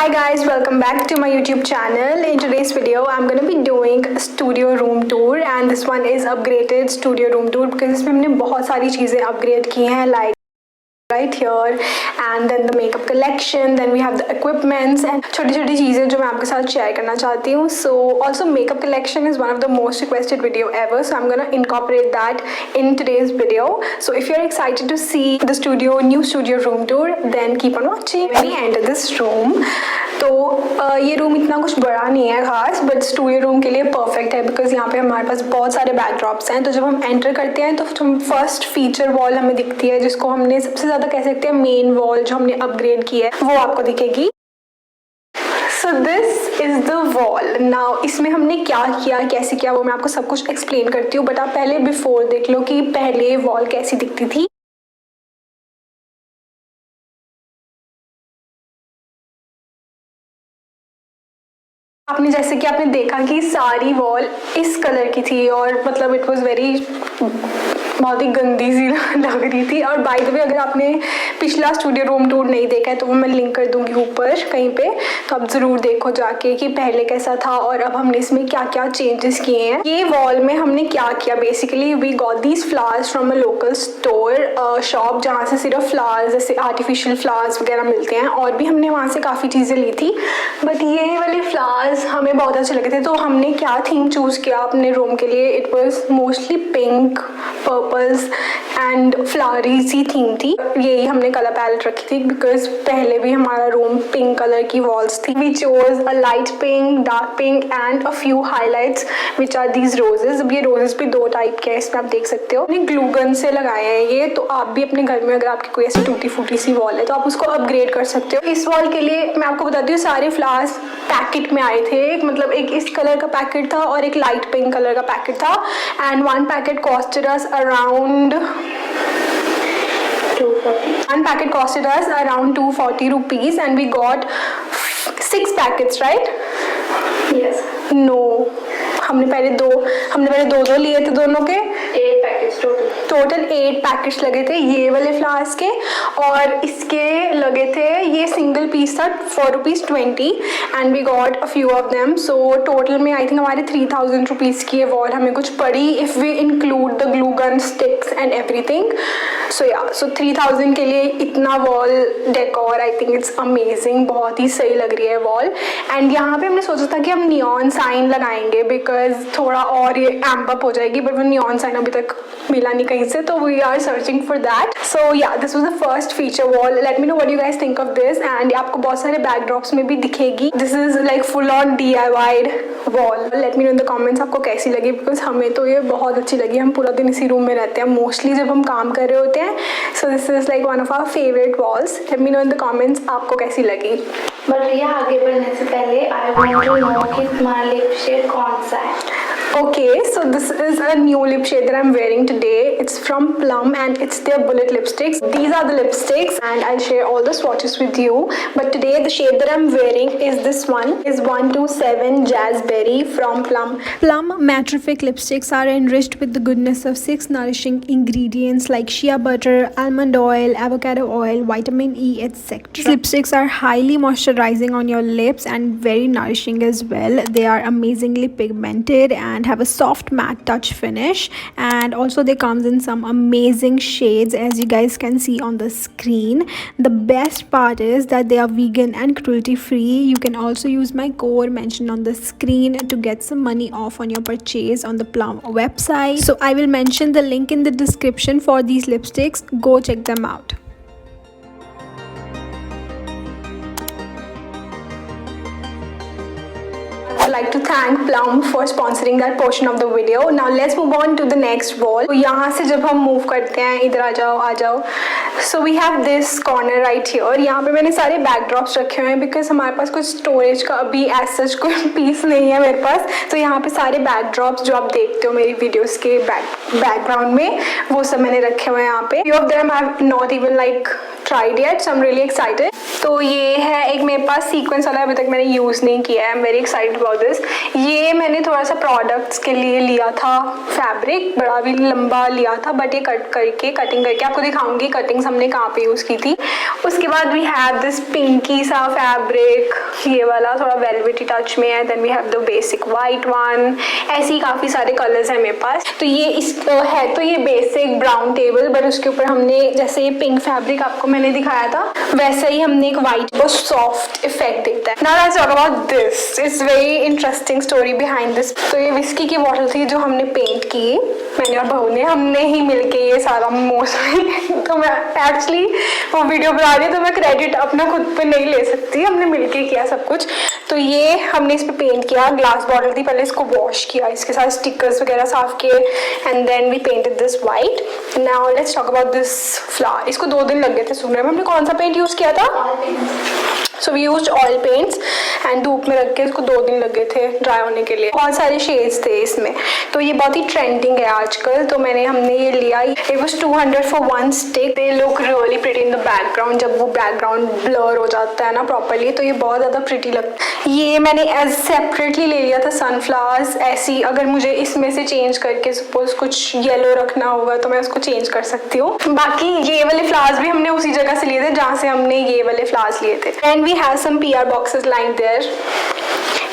Hi guys, welcome back to my YouTube channel. In today's video, I'm going to be doing a studio room tour and this one is upgraded studio room tour because इसमें हमने बहुत सारी चीज़ें upgrade की हैं like right here and then the makeup collection, then we have the equipments and छोटी छोटी चीज़ें जो मैं आपके साथ share करना चाहती हूँ. So also makeup collection is one of the most requested video ever, so I'm gonna incorporate that in today's video. So if you're excited to see the new studio room tour, then keep on watching. When we enter this room, तो ये room इतना कुछ बड़ा नहीं है खास, but studio room के लिए परफेक्ट है बिकॉज यहाँ पे हमारे पास बहुत सारे बैकड्रॉप्स हैं. तो जब हम एंटर करते हैं तो जो फर्स्ट फीचर वॉल हमें दिखती है, जिसको हमने सबसे ज़्यादा कह सकते हैं मेन वॉल जो हमने अपग्रेड की है, वो आपको दिखेगी. सो this is the wall. Now इसमें हमने क्या किया, कैसे किया, वो मैं आपको सब कुछ एक्सप्लेन करती हूँ. बट आप पहले बिफोर देख लो कि पहले वॉल कैसी दिखती थी. आपने जैसे कि आपने देखा कि सारी वॉल इस कलर की थी और मतलब इट वाज वेरी बहुत ही गंदी सी लग रही थी. और बाय द वे अगर आपने पिछला स्टूडियो रूम टूर नहीं देखा है तो वो मैं लिंक कर दूंगी ऊपर कहीं पे, तो आप ज़रूर देखो जाके कि पहले कैसा था और अब हमने इसमें क्या क्या चेंजेस किए हैं. ये वॉल में हमने क्या किया, basically we got these flowers from a local store shop जहाँ से सिर्फ फ्लावर्स जैसे आर्टिफिशियल फ्लावर्स वगैरह मिलते हैं. और भी हमने वहाँ से काफ़ी चीज़ें ली थी, बट ये वाले फ्लावर्स हमें बहुत अच्छे लगे थे. तो हमने क्या थीम चूज़ किया अपने रूम के लिए, it was mostly pink, purples and flowery सी थीम थी. यही हमने कलर पैलेट रखी थी बिकॉज पहले भी हमारा रूम पिंक कलर की वॉल्स थी. We chose a light pink, dark pink and a few highlights which are these roses. अब ये रोजेज भी दो टाइप के हैं, इसमें आप देख सकते हो. ग्लू गन से लगाए हैं ये, तो आप भी अपने घर में अगर आपकी कोई ऐसी टूटी फूटी सी वॉल है तो आप उसको अपग्रेड कर सकते हो. इस वॉल के लिए मैं आपको बताती हूँ सारे फ्लावर्स पैकेट में आए थे. मतलब एक इस कलर का पैकेट था और एक लाइट पिंक कलर का पैकेट था and one packet costed us around 240 rupees and we got 6 packets, right? Yes. No, हमने पहले दो लिए थे दोनों के. 8 पैकेट्स टोटल 8 पैकेट्स लगे थे ये वाले फ्लावर्स के, और इसके लगे थे, ये सिंगल पीस था ₹4.20 and we got a few of them. So total में आई थिंक हमारे 3000 रुपीज़ की ये वॉल हमें कुछ पड़ी if we include the glue gun sticks and everything. So 3000 के लिए इतना wall decor, I think it's amazing. बहुत ही सही लग रही है वॉल. एंड यहाँ पे हमने सोचा था कि हम नियॉन साइन लगाएंगे बिकॉज थोड़ा और ये एम्प अप हो जाएगी, बट वो नियॉन साइन अभी तक मिला नहीं कहीं से, तो we are searching for that. So yeah this was the first feature wall. Let me know what you guys think of this. And आपको बहुत सारे बैकड्रॉप्स में भी दिखेगी. This is like full on DIY'd wall. Let me know in the comments आपको कैसी लगी, because हमें तो ये बहुत अच्छी लगी. हम पूरा दिन इसी रूम में रहते हैं मोस्टली जब हम काम कर रहे होते हैं. So this is like one of our favourite walls. Let me know in the comments आपको कैसी लगी. बट भैया आगे बढ़ने से पहले आई वांट टू नो कि तुम्हारा लिप शेड कौन सा है. Okay, so this is a new lip shade that I'm wearing today. It's from Plum and it's their bullet lipsticks. These are the lipsticks and I'll share all the swatches with you. But today the shade that I'm wearing is this one. Is 127 Jazzberry from Plum. Plum Mattific lipsticks are enriched with the goodness of 6 nourishing ingredients like shea butter, almond oil, avocado oil, vitamin E, etc. Lipsticks are highly moisturizing on your lips and very nourishing as well. They are amazingly pigmented and have a soft matte touch finish, and also they comes in some amazing shades as you guys can see on the screen. The best part is that they are vegan and cruelty free. You can also use my code mentioned on the screen to get some money off on your purchase on the Plum website. So I will mention the link in the description for these lipsticks. Go check them out. I'd like to thank Plum for sponsoring that portion of the video. Now let's move on to the next wall. तो यहाँ से जब हम move करते हैं, इधर आ जाओ. So we have this corner right here. यहाँ पे मैंने सारे बैकड्रॉप्स रखे हुए हैं बिकॉज हमारे पास कुछ स्टोरेज का अभी एज सच कोई पीस नहीं है मेरे पास. तो यहाँ पे सारे बैकड्रॉप्स जो आप देखते हो मेरी वीडियोस के बैकग्राउंड में, वो सब मैंने रखे हुए हैं यहाँ पे. Few of them I have not even like tried yet, so I'm really excited. तो ये है एक मेरे पास सीक्वेंस वाला, अभी तक मैंने यूज़ नहीं किया है. I'm very excited about this. ये मैंने थोड़ा सा प्रोडक्ट्स के लिए लिया था फैब्रिक, बड़ा भी लंबा लिया था, बट ये कटिंग करके आपको दिखाऊंगी कटिंग्स हमने कहाँ पे यूज़ की थी। उसके बाद वी हैव दिस पिंकी सा फैब्रिक, ये वाला थोड़ा वेलवेटी टच में है। Then we have the basic white one. ऐसे ही काफ़ी सारे कलर्स हैं मेरे पास। तो ये है तो ये बेसिक ब्राउन टेबल, बट उसके ऊपर हमने जैसे ये पिंक फैब्रिक आपको मैंने दिखाया था वैसा ही हमने एक वाइट बहुत सॉफ्ट इफेक्ट देता है। Now let's talk about this. It's very interesting story behind this. तो ये विस्की की बॉटल थी जो हमने पेंट की, मैंने और बहू ने, हमने ही मिलके ये सारा मोस्टली तो मैं एक्चुअली वो वीडियो बना रही हूँ तो मैं क्रेडिट अपना खुद पे नहीं ले सकती, हमने मिलके किया सब कुछ। तो ये हमने इस पे पेंट किया। ग्लास बॉटल थी, पहले इसको वॉश किया, इसके साथ स्टिकर्स वगैरह साफ किए, and then we painted this white. Now let's talk about this flower. इसको 2 दिन लग गए थे सूखने में। हमने कौन सा पेंट यूज़ किया था? So we used oil paints and धूप में रख के इसको 2 दिन लगे थे ड्राई होने के लिए। बहुत सारे शेड्स थे इसमें, तो ये बहुत ही ट्रेंडिंग है आजकल। तो हमने ये लिया। It was 200 for 1 stick. They look really pretty in the background. जब वो बैकग्राउंड ब्लर हो जाता है ना प्रॉपरली, तो ये बहुत ज़्यादा प्रिटी लगता है। ये मैंने एज सेपरेटली ले लिया था सनफ्लावर्स। ऐसी अगर मुझे इसमें से चेंज करके सपोज कुछ येलो रखना होगा तो मैं उसको चेंज कर सकती हूँ। बाकी ये वाले फ्लावर्स भी हमने उसी जगह से लिए थे जहाँ से हमने ये वाले फ्लावर्स लिए थे। And we have some PR boxes like there.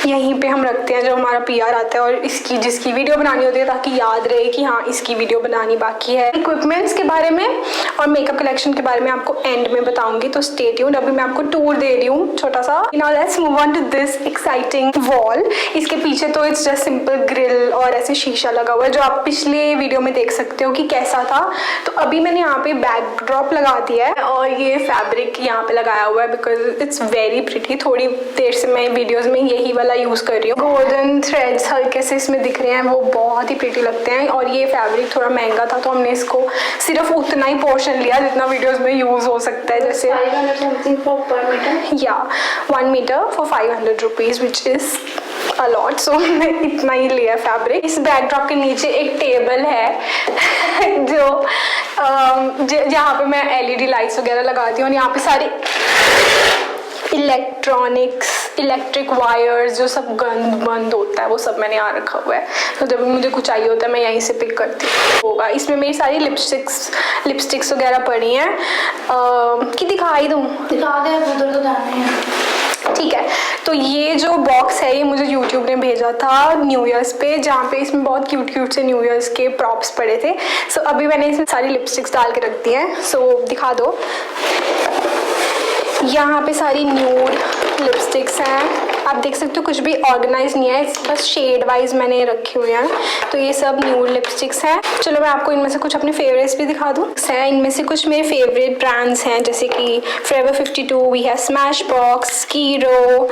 यहीं पे हम रखते हैं जब हमारा PR आता है और इसकी जिसकी वीडियो बनानी होती है, ताकि याद रहे कि हाँ इसकी वीडियो बनानी बाकी है। इक्विपमेंट्स के बारे में और मेकअप कलेक्शन के बारे में आपको एंड में बताऊंगी, तो स्टे ट्यून्ड। अभी मैं आपको टूर दे रही हूँ छोटा सा। Now let's move on to this exciting wall. इसके पीछे तो इट्स जस्ट सिंपल ग्रिल और ऐसे शीशा लगा हुआ है जो आप पिछले वीडियो में देख सकते हो कि कैसा था। तो अभी मैंने यहाँ पे बैकड्रॉप लगा दिया है और ये फैब्रिक यहाँ पे लगाया हुआ है बिकॉज इट्स वेरी प्रिटी। थोड़ी देर से मैं वीडियोज में यही वाला यूज़ कर रही हूँ। गोल्डन थ्रेड्स हल्के से इसमें दिख रहे हैं, वो बहुत ही प्रिटी लगते हैं। और ये फैब्रिक थोड़ा महंगा था तो हमने इसको सिर्फ उतना ही पोर्शन लिया जितना वीडियोस में यूज़ हो सकता है। जैसे 500 something for per meter? या 1 metre for 500 rupees which is a lot. So मैंने इतना ही लिया फैब्रिक। इस बैकड्रॉप के नीचे एक टेबल है जो जहाँ पे मैं LED लाइट्स वगैरह लगाती हूँ, और यहाँ पे सारे इलेक्ट्रिक वायर्स जो सब बंद होता है वो सब मैंने यहाँ रखा हुआ है। तो जब मुझे कुछ चाहिए होता है मैं यहीं से पिक करती होगा। इसमें मेरी सारी लिपस्टिक्स वगैरह पड़ी हैं कि दिखाई दूँ? दिखा दे, उधर तो जाना है। ठीक है। तो ये जो बॉक्स है ये मुझे YouTube ने भेजा था न्यू ईयर्स पे, जहाँ पे इसमें बहुत क्यूट से न्यू ईयर्स के प्रॉप्स पड़े थे। सो अभी मैंने इसमें सारी लिपस्टिक्स डाल के रख दी हैं। सो दिखा दो, यहाँ पे सारी न्यूड लिपस्टिक्स हैं। आप देख सकते हो कुछ भी ऑर्गेनाइज नहीं है, बस शेड वाइज मैंने रखी हुई हैं। तो ये सब न्यूड लिपस्टिक्स हैं। चलो मैं आपको इनमें से कुछ अपने फेवरेट्स भी दिखा दूँ। इनमें से कुछ मेरे फेवरेट ब्रांड्स हैं जैसे कि Forever 52, we have Smashbox, Kiro,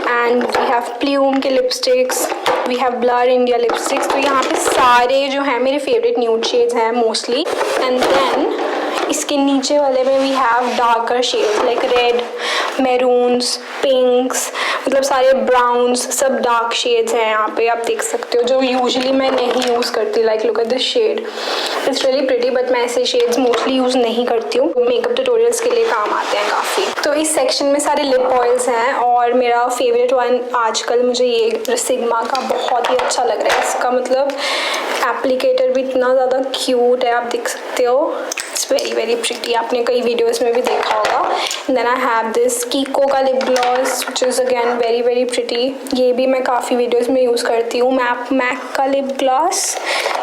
and we have Plume के lipsticks, we have Blur India lipsticks. तो यहाँ पे सारे जो हैं मेरे फेवरेट न्यूड शेड्स हैं मोस्टली। एंड देन इसके नीचे वाले में we have darker shades like red, maroons, pinks, मतलब सारे ब्राउन्स, सब डार्क शेड्स हैं यहाँ पे। आप देख सकते हो जो यूजुअली मैं नहीं यूज़ करती। Like look at this shade, it's really pretty, but मैं ऐसे शेड्स मोस्टली यूज़ नहीं करती हूँ। मेकअप ट्यूटोरियल्स के लिए काम आते हैं काफ़ी। तो इस सेक्शन में सारे लिप ऑयल्स हैं, और मेरा फेवरेट वन आजकल मुझे ये सिग्मा का बहुत ही अच्छा लग रहा है। इसका मतलब एप्लीकेटर भी इतना ज़्यादा क्यूट है, आप देख सकते हो। इट्स वेरी प्रिटी, आपने कई वीडियोस में भी देखा होगा। Then I have this Kiko का lip gloss which is again very pretty. ये भी मैं काफ़ी वीडियोस में यूज़ करती हूँ। मैक का लिप ग्लॉस।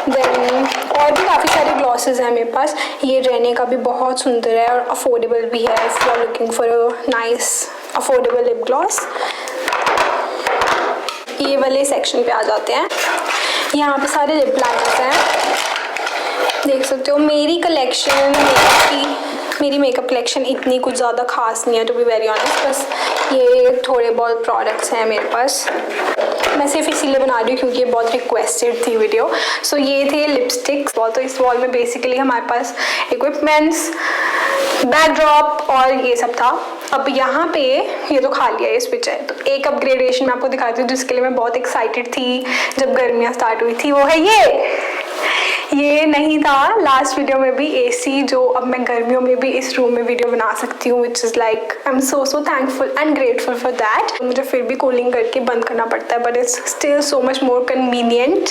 देन और भी काफ़ी सारे ग्लॉसेस हैं मेरे पास। ये रेने का भी बहुत सुंदर है और अफोर्डेबल भी है if you are looking for a nice affordable lip gloss. ये वाले सेक्शन पे आ जाते हैं। यहाँ पे सारे लिप लाइनर्स हैं, देख सकते हो। मेरी मेकअप कलेक्शन इतनी कुछ ज़्यादा खास नहीं है टू बी वेरी ऑनेस्ट, बस ये थोड़े बहुत प्रोडक्ट्स हैं मेरे पास। मैं सिर्फ इसीलिए बना रही हूँ क्योंकि ये बहुत रिक्वेस्टेड थी वीडियो। सो ये थे लिपस्टिक्स। तो इस वॉल में बेसिकली हमारे पास इक्विपमेंट्स, बैकड्रॉप और ये सब था। अब यहाँ पे ये तो खाली है, ये स्विच है। तो एक अपग्रेडेशन मैं आपको दिखाती हूँ जिसके लिए मैं बहुत एक्साइटेड थी जब गर्मियाँ स्टार्ट हुई थी, वो है ये नहीं था लास्ट वीडियो में भी एसी, जो अब मैं गर्मियों में भी इस रूम में वीडियो बना सकती हूँ, which is like I am so thankful and grateful for that. मुझे फिर भी कूलिंग करके बंद करना पड़ता है, but it's still so much more convenient.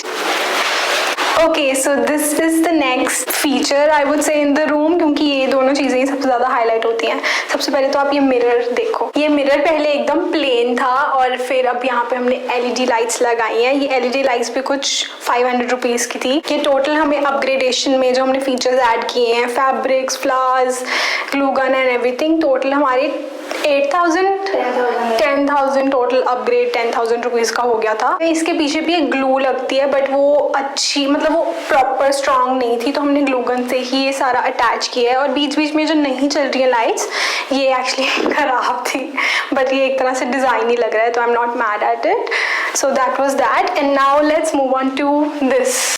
Okay, so this is the next feature I would say in the room, क्योंकि ये दोनों चीज़ें ही सबसे ज़्यादा हाईलाइट होती हैं। सबसे पहले तो आप ये मिरर देखो, ये मिरर पहले एकदम प्लेन था और फिर अब यहाँ पे हमने एलईडी लाइट्स लगाई हैं। ये एलईडी लाइट्स भी कुछ 500 रुपीज़ की थी। ये टोटल हमें अपग्रेडेशन में जो हमने फीचर्स ऐड किए हैं, fabrics, flowers, glue gun and everything, total हमारे 10,000 टोटल अपग्रेड 10,000 रुपीज़ का हो गया था। इसके पीछे भी एक ग्लू लगती है, बट वो अच्छी, मतलब वो प्रॉपर स्ट्रॉन्ग नहीं थी, तो हमने ग्लू गन से ही ये सारा अटैच किया है। और बीच बीच में जो नहीं चल रही है लाइट्स, ये एक्चुअली खराब थी, बट ये एक तरह से डिज़ाइन ही लग रहा है, तो I am not mad at it. So that was that, and now let's move on to this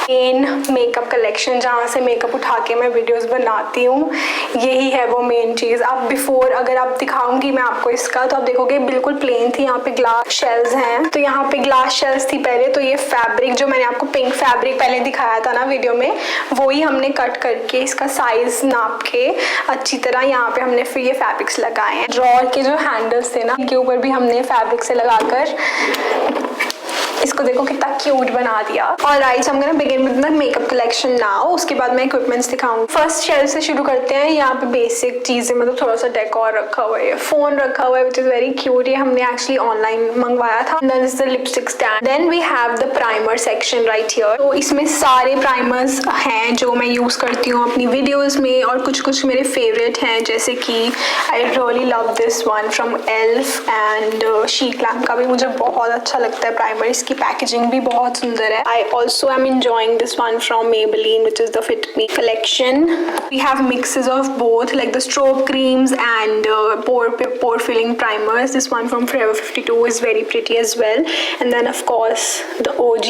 main makeup collection, जहाँ से मेकअप उठा के मैं वीडियोस बनाती हूँ। यही है वो मेन चीज़। अब बिफोर अगर आप दिखाऊंगी मैं आपको इसका, तो आप देखोगे बिल्कुल प्लेन थी। यहाँ पे ग्लास शेल्स हैं, तो यहाँ पे ग्लास शेल्स थी पहले। तो ये फैब्रिक जो मैंने आपको पिंक फैब्रिक पहले दिखाया था ना वीडियो में, वो ही हमने कट करके इसका साइज नाप के अच्छी तरह यहाँ पे हमने फिर ये फैब्रिक्स लगाए हैं। ड्रॉर के जो हैंडल्स थे ना, इनके ऊपर भी हमने फैब्रिक से लगाकर इसको देखो कितना क्यूट बना दिया। ऑलराइट, हम gonna begin with my makeup collection now. उसके बाद मैं इक्विपमेंट्स दिखाऊंगी। फर्स्ट शेल्फ से शुरू करते हैं। यहाँ पे बेसिक चीजें, मतलब थोड़ा सा डेकोर रखा हुआ है, फोन रखा हुआ है विच इज वेरी क्यूट। ये हमने एक्चुअली ऑनलाइन मंगवाया था। Then is the lipstick stand. Then we have the primer section right here. तो इसमें सारे प्राइमर्स हैं जो मैं यूज करती हूँ अपनी वीडियोज में, और कुछ कुछ मेरे फेवरेट हैं, जैसे कि आई really love this one from elf, and sheet lamp का भी मुझे बहुत अच्छा लगता है प्राइमर। इसकी पैकेजिंग भी बहुत सुंदर है। I also am enjoying this one from Maybelline, which is the Fit Me collection. We have mixes of both, like the strobe creams and pore filling primers. This one from Forever 52 is very pretty as well. And then of course the OG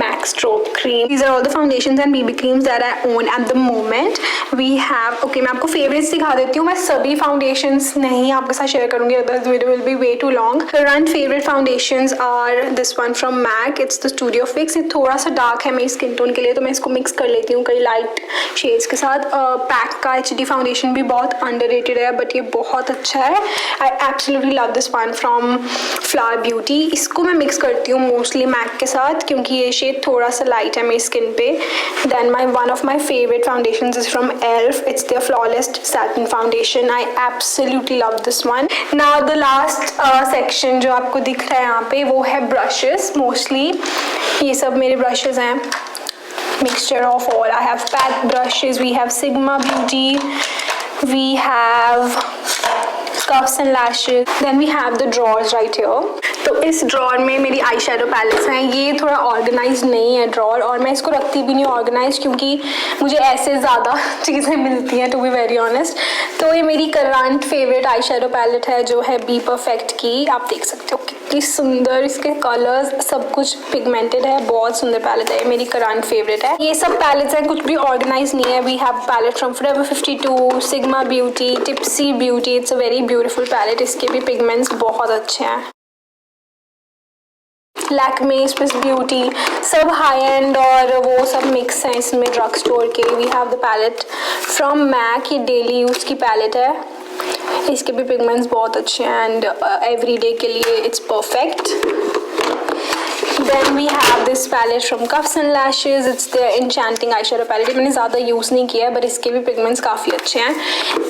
MAC strobe cream. These are all the foundations and BB creams that I own at the moment. We have, okay, मैं आपको favorites दिखा देती हूँ। मैं सभी foundations नहीं आपके साथ share करूँगी, otherwise the video will be way too long. Current favorite foundations are this one from MAC. It's the Studio Fix. ये थोड़ा सा डार्क है मेरी स्किन टोन के लिए, तो मैं इसको मिक्स कर लेती हूँ कई लाइट शेड्स के साथ। पैक का HD फाउंडेशन भी बहुत अंडररेटेड है, बट ये बहुत अच्छा है। आई absolutely love this one from flower beauty. इसको मैं मिक्स करती हूँ मोस्टली मैक के साथ, क्योंकि ये शेड थोड़ा सा लाइट है मेरी स्किन पे। Then one of my favourite foundation is from Elf. It's their flawless satin foundation. I absolutely love this one. Now the last section जो आपको दिख रहा है यहाँ पे, वो है ब्रशेस। मोस्टली ये सब मेरे ब्रशेस हैं, mixture of all. I have pat brushes, we have Sigma Beauty, we have Cuffs and Lashes, then we have the drawers right here. तो इस ड्रॉर में मेरी आई शेडो पैलेट्स हैं। ये थोड़ा ऑर्गेनाइज नहीं है ड्रॉर, और मैं इसको रखती भी नहीं ऑर्गेनाइज, क्योंकि मुझे ऐसे ज़्यादा चीज़ें मिलती हैं टू बी वेरी ऑनेस्ट। तो ये मेरी current favourite eyeshadow palette है, जो है बी परफेक्ट की। आप देख सकते हो कितनी सुंदर इसके कलर्स, सब कुछ पिगमेंटेड है, बहुत सुंदर पैलेट है। मेरी करंट फेवरेट है। ये सब पैलेट्स हैं, कुछ भी ऑर्गेनाइज नहीं है। We have palette from Forever 52, Sigma Beauty, Tipsy Beauty. It's a very beautiful palette. इसके भी पिगमेंट्स बहुत अच्छे हैं। लैक्मे, स्विस ब्यूटी, सब हाई एंड और वो सब मिक्स हैं इसमें ड्रग स्टोर के। We have the palette from MAC. ये डेली यूज़ की पैलेट है। इसके भी पिगमेंट्स बहुत अच्छे हैं एंड एवरीडे के लिए it's perfect. Then we have this palette from Cuffs and Lashes. It's their enchanting eyeshadow palette. मैंने ज़्यादा यूज़ नहीं किया है, but इसके भी पिगमेंट्स काफ़ी अच्छे हैं।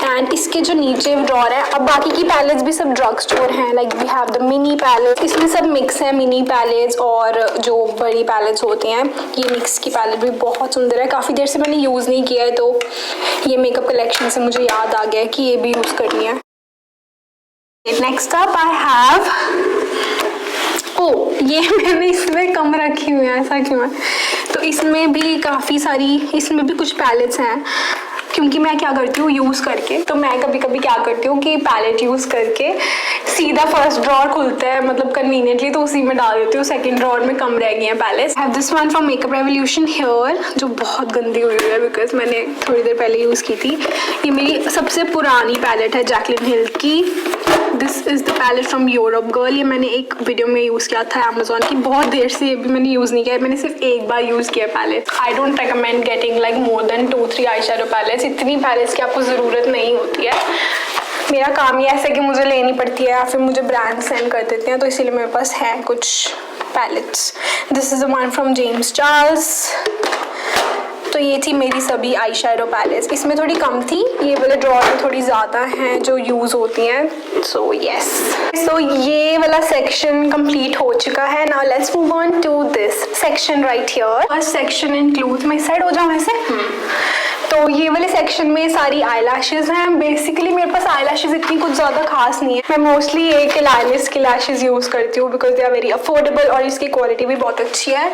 एंड इसके जो नीचे ड्रॉर है, अब बाकी की पैलेट्स भी सब ड्रग स्टोर हैं। Like we have the mini palette. इसमें सब मिक्स है, मिनी पैलेट्स और जो बड़ी पैलेट्स होती हैं। ये मिक्स की पैलेट भी बहुत सुंदर है। काफ़ी देर से मैंने यूज़ नहीं किया है, तो ये मेकअप कलेक्शन से मुझे याद आ गया कि ये भी यूज़ करनी है। नेक्स्ट अप आई हैव, ये मैंने इसमें कम रखी हुई है, ऐसा क्यों है? तो इसमें भी काफ़ी सारी, इसमें भी कुछ पैलेट्स हैं, क्योंकि मैं क्या करती हूँ यूज़ करके, तो मैं कभी कभी क्या करती हूँ कि पैलेट यूज़ करके सीधा फर्स्ट ड्रॉर खुलता है, मतलब कन्वीनियंटली, तो उसी में डाल देती हूँ। सेकंड ड्रॉर में कम रह गई हैं palettes. Have this one from Makeup Revolution here, जो बहुत गंदी हुई है बिकॉज मैंने थोड़ी देर पहले यूज़ की थी। ये मेरी सबसे पुरानी पैलेट है जैकलिन हिल की। This is the palette from Europe girl. ये मैंने एक वीडियो में यूज़ किया था अमेजोन की, बहुत देर से ये भी मैंने यूज़ नहीं किया है, मैंने सिर्फ एक बार यूज़ किया palette. I don't recommend getting like more than 2-3 eyeshadow palettes. इतनी पैलेट्स की आपको ज़रूरत नहीं होती है। मेरा काम ही ऐसा है कि मुझे लेनी पड़ती है या फिर मुझे ब्रांड सेंड कर देते हैं, तो इसीलिए मेरे पास है कुछ palettes. This is the one from James Charles. तो ये थी मेरी सभी आई शेडो पैलेट्स। इसमें थोड़ी कम थी, ये वाले ड्रॉर में थोड़ी ज़्यादा हैं जो यूज़ होती हैं। सो यस, सो ये वाला सेक्शन कंप्लीट हो चुका है। Now let's move on to this section right here. First section includes, मैं इस साइड हो जाऊँ ऐसे। तो ये वाले सेक्शन में सारी आई लैशेज़ हैं। बेसिकली मेरे पास आई लैशेज़ इतनी कुछ ज़्यादा खास नहीं है। मैं मोस्टली एक लाइलिस की लैशेज़ यूज़ करती हूँ because they are very affordable और इसकी क्वालिटी भी बहुत अच्छी है।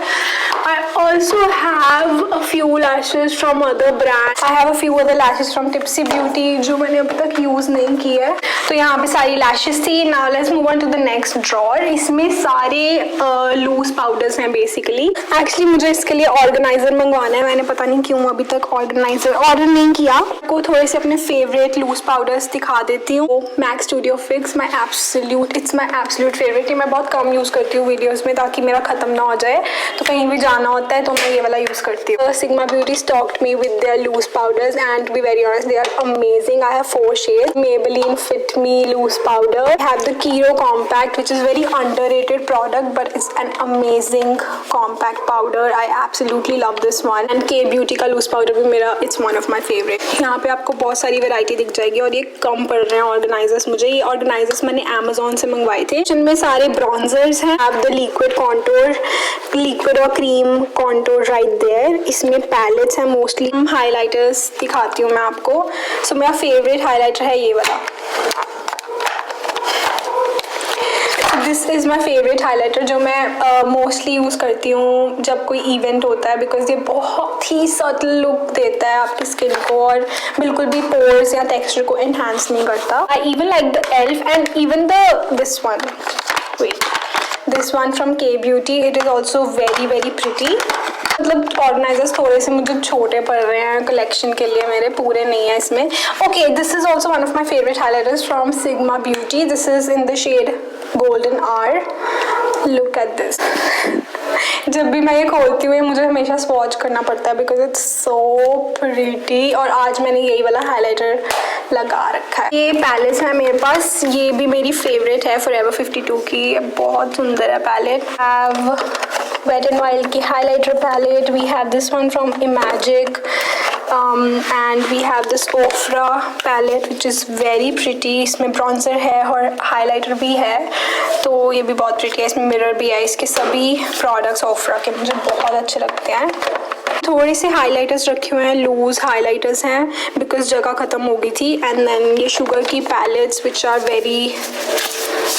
I also have a few lashes from other brand. I have a few other lashes from Tipsy Beauty जो मैंने अभी तक यूज़ नहीं की है। तो यहाँ पे सारी लैशेज़ थी। Now let's move on to the next drawer. इसमें सारे लूज पाउडर्स हैं बेसिकली। एक्चुअली मुझे इसके लिए ऑर्गेनाइज़र मंगवाना है, मैंने पता नहीं क्यों अभी तक ऑर्गेनाइज़र ऑर्डर नहीं किया। आपको थोड़े से अपने फेवरेट लूज पाउडर्स दिखा देती हूँ। MAC Studio Fix my absolute favourite. ये मैं बहुत कम यूज़ करती हूँ वीडियोस में ताकि मेरा ख़त्म ना हो जाए, तो कहीं भी जाना होता है तो मैं ये वाला यूज़ करती हूँ। Sigma Beauty stocked me with their loose powders and to be very honest they are amazing. I have 4 shades. Maybelline Fit Me loose powder. I have the Kiro Compact which is very underrated product but it's an amazing compact powder. I absolutely love this one. And K Beauty का loose powder भी मेरा it's one of my favorite. यहाँ पे आपको बहुत सारी variety दिख जाएगी और ये कम पड़ रहे हैं ऑर्गेनाइजर्स मुझे। ये ऑर्गेनाइजर्स मैंने अमेजोन से मंगवाए थे जिनमें सारे ब्रॉन्जर्स हैं। आप द लिक्विड कॉन्टोर, लिक्विड और क्रीम कॉन्टोर राइट देयर। इसमें पैलेट्स हैं मोस्टली। हाइलाइटर्स दिखाती हूँ मैं आपको। सो मेरा फेवरेट हाइलाइटर है ये वाला। This is my favourite highlighter जो मैं मोस्टली यूज़ करती हूँ जब कोई इवेंट होता है बिकॉज ये बहुत ही सटल लुक देता है आपकी स्किन को और बिल्कुल भी पोर्स या टेक्सचर को एनहांस नहीं करता। I even like the Elf and even this one, wait, this one from K beauty. It is also very very pretty. मतलब ऑर्गेनाइजर्स थोड़े से मुझे छोटे पड़ रहे हैं कलेक्शन के लिए, मेरे पूरे नहीं है इसमें। Okay, this is also one of my favourite highlighters from Sigma Beauty. This is in the shade golden hour. Look at this. जब भी मैं ये खोलती हूँ मुझे हमेशा स्वॉच करना पड़ता है बिकॉज इट्स सो प्रिटी। और आज मैंने यही वाला हाइलाइटर लगा रखा है। ये पैलेट्स है मेरे पास, ये भी मेरी फेवरेट है फॉरएवर 52 की। बहुत सुंदर है palette. Have Wet n Wild की highlighter palette. We have this one from Imagic and we have this Ofra palette which is very pretty. इसमें bronzer है और highlighter भी है, तो ये भी बहुत pretty है। इसमें mirror भी है। इसके सभी products Ofra के मुझे बहुत अच्छे लगते हैं। थोड़े से हाइलाइटर्स रखे हुए हैं, लूज हाइलाइटर्स हैं बिकॉज जगह ख़त्म हो गई थी। एंड देन ये शुगर की palettes which are very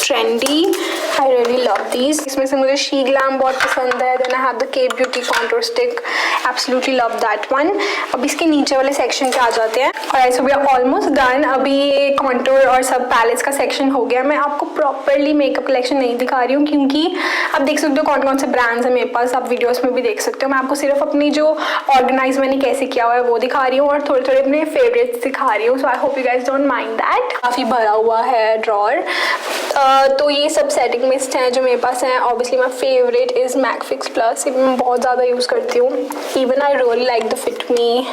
trendy. I really love these. इसमें से मुझे शी ग्लैम बहुत पसंद है। Then I have the K beauty contour stick, absolutely love that one. अब इसके नीचे वाले सेक्शन पे आ जाते हैं। और so we are almost done. अभी ये कॉन्टोर और सब पैलेट्स का सेक्शन हो गया। मैं आपको प्रॉपरली मेकअप कलेक्शन नहीं दिखा रही हूँ क्योंकि आप देख सकते हो कौन कौन से ब्रांड्स हैं मेरे पास, आप वीडियोस में भी देख सकते हो। मैं आपको सिर्फ अपनी जो ऑर्गेनाइज मैंने कैसे किया हुआ है वो दिखा रही हूँ और थोड़े थोड़े अपने फेवरेट्स दिखा रही हूँ। So I hope you guys don't mind that. काफ़ी भरा हुआ है ड्रॉर। तो ये सब सेटिंग मिस्ट हैं जो मेरे पास हैं। Obviously my favourite is MAC fix plus. ये मैं बहुत ज़्यादा यूज़ करती हूँ। Even I really like the Fit Me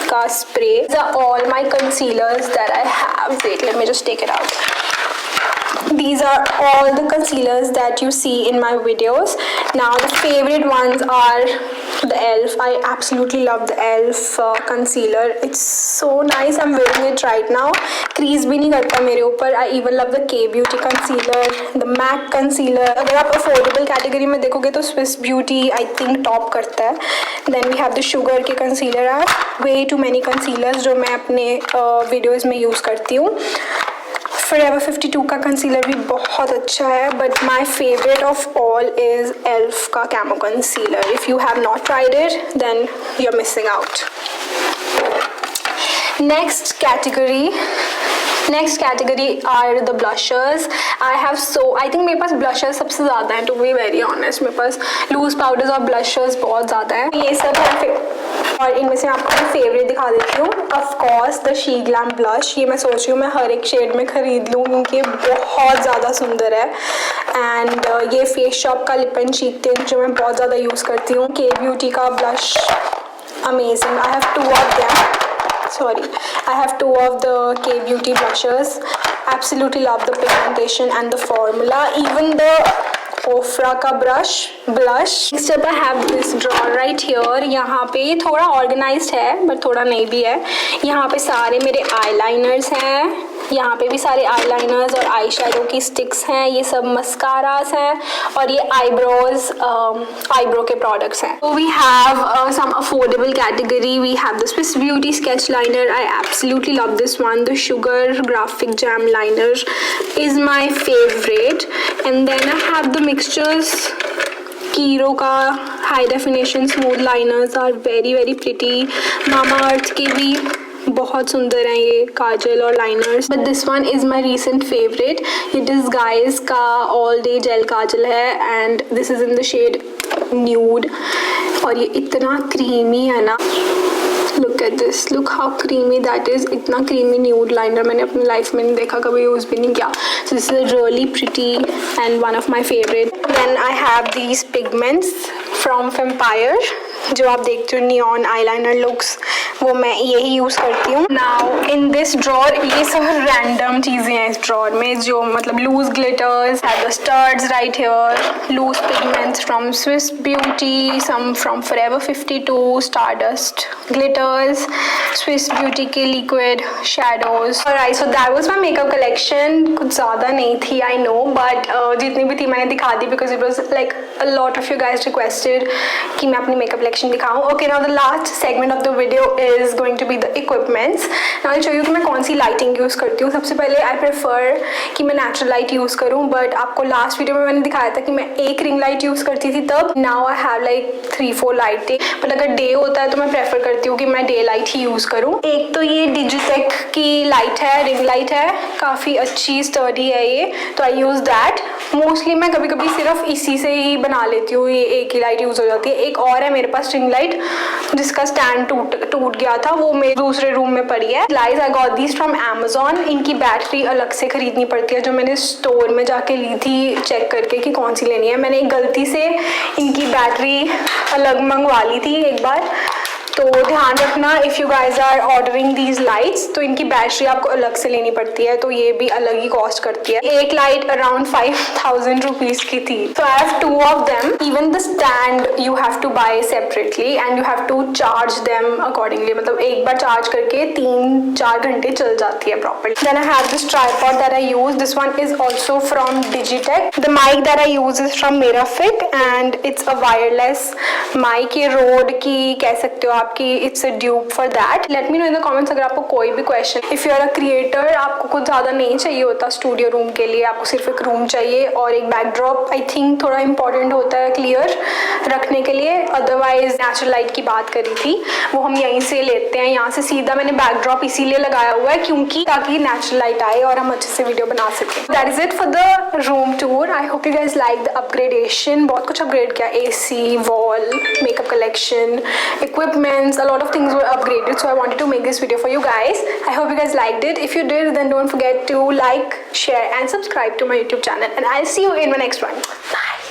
का spray. These are all my concealers that I have. Wait, let me just take it out. These are all the concealers that you see in my videos. Now the favorite ones are the ELF. I absolutely love the ELF concealer. It's so nice. I'm wearing it right now. Crease भी नहीं करता मेरे ऊपर. I even love the K Beauty concealer, the MAC concealer. अगर आप affordable category में देखोगे तो Swiss Beauty I think top करता है. Then we have the Sugar के concealer. I have way too many concealers जो मैं अपने videos में use करती हूँ. Forever 52 का कंसीलर भी बहुत अच्छा है, but my favourite of all is Elf का camo concealer. If you have not tried it then you are missing out. Next category are the blushers. I think मेरे पास ब्लशर्स सबसे ज़्यादा हैं टू बी वेरी ऑनेस्ट. मेरे पास loose powders और Blusher's बहुत ज़्यादा हैं. ये सब है और इनमें से मैं आपको अपना फेवरेट दिखा देती हूँ। Of course the she glam blush. ये मैं सोच रही हूँ मैं हर एक शेड में खरीद लूँ क्योंकि बहुत ज़्यादा सुंदर है। एंड ये फेस शॉप का लिप एंड चीक टिंट जो मैं बहुत ज़्यादा यूज़ करती हूँ। के ब्यूटी का blush, amazing. I have 2 of them. Sorry, I have 2 of the K Beauty blushes. Absolutely love the pigmentation and the formula. Even the Ofra का blush. Next up I have this drawer right here. यहाँ पे थोड़ा organized है but थोड़ा नहीं भी है। यहाँ पे सारे मेरे eyeliners हैं। यहाँ पे भी सारे eyeliners और आई शेडो की स्टिक्स हैं। ये सब मस्कारास हैं और ये आईब्रो के प्रोडक्ट्स हैं। So we have some affordable category. We have the Swiss Beauty sketch liner. I absolutely love this one. The Sugar Graphic Jam liner is my favorite. And then I have the mixtures. Kiro का high definition smooth liners are very very pretty. Mamaearth के भी बहुत सुंदर हैं ये काजल और liners, but this one is my recent favourite. ये Disguise का ऑल डे जेल काजल है and this is in the shade nude और ये इतना क्रीमी है ना। Look at this, look how creamy that is. इतना क्रीमी न्यूड लाइनर मैंने अपनी लाइफ में नहीं देखा, कभी यूज़ भी नहीं किया। So this is really pretty and one of my favourite. Then I have these pigments from vampire जो आप देखते हो नियॉन आईलाइनर लुक्स, वो मैं यही यूज़ करती हूँ। नाउ इन दिस ड्रॉर ये सब रैंडम चीज़ें हैं इस ड्रॉर में, जो मतलब loose glitters, the studs right here, loose pigments from Swiss Beauty, some from Forever 52, stardust glitters, Swiss Beauty के liquid shadows. Alright, so that was my makeup collection. कुछ ज़्यादा नहीं थी आई नो, बट जितनी भी थी मैंने दिखा दी because it was like a lot of you guys requested कि मैं अपनी मेकअप कलेक्शन दिखाऊँ। Okay, now the last segment of the video is going to be the equipments. Now I'll show you कि मैं कौन सी लाइटिंग यूज़ करती हूँ। सबसे पहले I prefer कि मैं नेचुरल लाइट यूज़ करूँ, बट आपको लास्ट वीडियो में मैंने दिखाया था कि मैं एक रिंग लाइट यूज़ करती थी तब। Now I have like 3-4 लाइटें, बट अगर डे होता है तो मैं प्रेफर करती हूँ कि मैं डे लाइट ही यूज़ करूँ। एक तो ये डिजिटेक की लाइट है, रिंग लाइट है, काफ़ी अच्छी स्टर्डी है ये, तो आई यूज़ दैट। मोस्टली मैं कभी कभी सिर्फ इसी से ही बना लेती हूँ, ये एक ही लाइट यूज़ हो जाती है। एक और है मेरे पास रिंग लाइट जिसका स्टैंड टूट गया था, वो मेरे दूसरे रूम में पड़ी है। Guys I got these from Amazon। इनकी बैटरी अलग से खरीदनी पड़ती है, जो मैंने स्टोर में जाके ली थी चेक करके कि कौन सी लेनी है। मैंने गलती से इनकी बैटरी अलग मंगवा ली थी एक बार, तो ध्यान रखना if you guys are ordering these lights तो इनकी बैटरी आपको अलग से लेनी पड़ती है, तो ये भी अलग ही कॉस्ट करती है। एक लाइट अराउंड 5000 रुपीज़ की थी। तो I have 2 of them. Even the stand you have to buy separately and you have to charge them accordingly. मतलब एक बार चार्ज करके 3-4 घंटे चल जाती है properly. Then I have this tripod that I use. This one is also from Digitech. The mic that I use is from Mirafit and it's a wireless mic। ये Rode की कह सकते हो आप कि it's a dupe for that. Let me know in the comments अगर आपको कोई भी question. If you are a creator, आपको कुछ ज़्यादा नहीं चाहिए होता स्टूडियो रूम के लिए, आपको सिर्फ एक रूम चाहिए और एक बैकड्रॉप आई थिंक थोड़ा इंपॉर्टेंट होता है क्लियर रखने के लिए। अदरवाइज नेचुरल लाइट की बात करी थी वो हम यहीं से लेते हैं, यहाँ से सीधा मैंने बैकड्रॉप इसीलिए लगाया हुआ है क्योंकि ताकि नेचुरल लाइट आए और हम अच्छे से वीडियो बना सकें। That is it for the room tour. I hope you guys like the upgradation. बहुत कुछ अपग्रेड किया, AC, wall, makeup collection, equipment, a lot of things were upgraded, so I wanted to make this video for you guys. I hope you guys liked it. If you did, then don't forget to like, share and subscribe to my YouTube channel, and I'll see you in my next one. Bye.